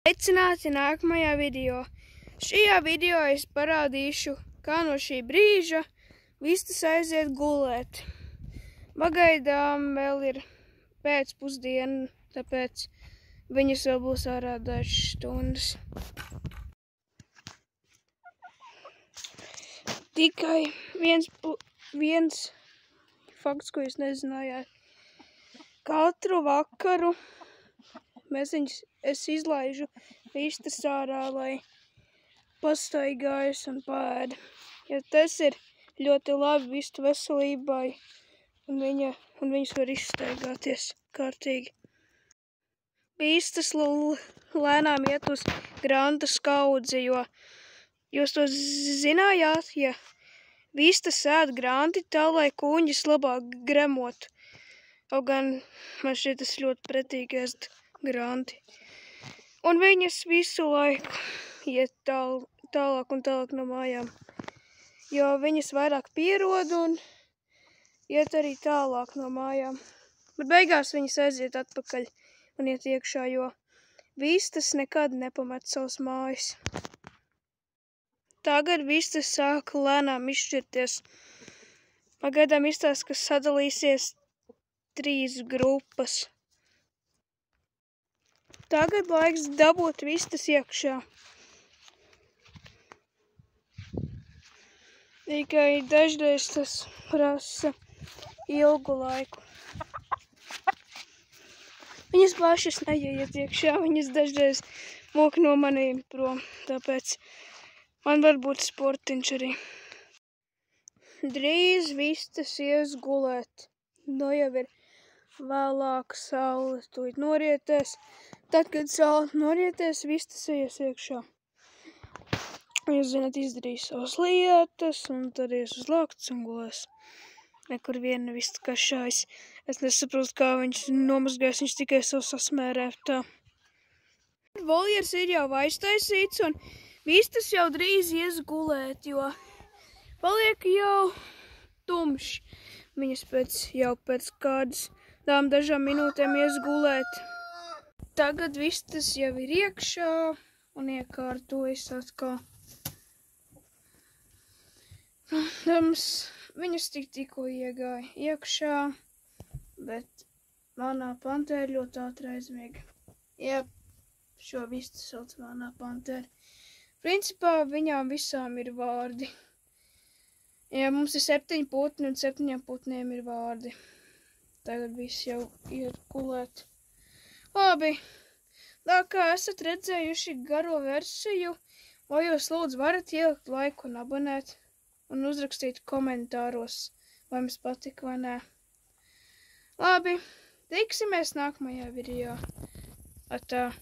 Sveicināti nākamajā video. Šajā video es parādīšu, kā no šī brīža vistas aiziet gulēt. Pagaidām vēl ir pēcpusdiena, tāpēc viņas vēl būs ārā dažas stundas. Tikai viens fakts, ko jūs nezinājāt. Katru vakaru es izlaižu vistas ārā, lai pastaigājas un paēda. Jo tas ir ļoti labi vistu veselībai, un viņas var izstaigāties kārtīgi. Vistas lēnām iet uz granta skaudzi, jo jūs to zinājāt, ja vistas ēd granti tā, lai kūņģis labāk gremotu. Kaut gan man šķiet tas ļoti pretīgi ēst granti. Un viņas visu laiku iet tālāk un tālāk no mājām, jo viņas vairāk pierod un iet arī tālāk no mājām. Bet beigās viņas aiziet atpakaļ un iet iekšā, jo vistas nekad nepamet savas mājas. Tagad vistas sāk lēnām izšķirties. Pagaidām izstāsta, ka sadalīsies 3 grupas. Tagad laiks dabūt vistas iekšā. Tikai dažreiz tas prasa ilgu laiku. Viņas pašas neieiet iekšā, viņas dažreiz mok no maniem prom, tāpēc man var būt sportiņš arī. Drīz vistas ies gulēt. Nu jau ir vēlāk, saule tūlīt norietēs. Tad, kad saule norietēs, vistas ies iekšā. Jūs zināt, izdarīs savas lietas, un tad ies uz lakts un gulēs. Nekur viena vista kašājas. Es nesaprotu, kā viņš nomazgās, viņš tikai savu sasmērē tā. Voljers ir jau aiztaisīts, un vistas jau drīz ies gulēt, jo paliek jau tumšs. Viņas pēc kādas dažām minūtēm ies gulēt. Tagad vistas jau ir iekšā un iekārtojas atkal. Viņas tikko iegāja iekšā, bet melnā pantēra ļoti ātri aizmiega. Jep, šo vistu sauc melnā pantēra. Principā viņām visām ir vārdi. Ja mums ir 7 putni un 7 putniem ir vārdi. Tagad viss jau ir gulēt. Labi, tā kā esat redzējuši garo versiju, vai jūs lūdzu varat ielikt laiku un abonēt un uzrakstīt komentāros, vai jums patika vai nē. Labi, tiksimies nākamajā video. Atā.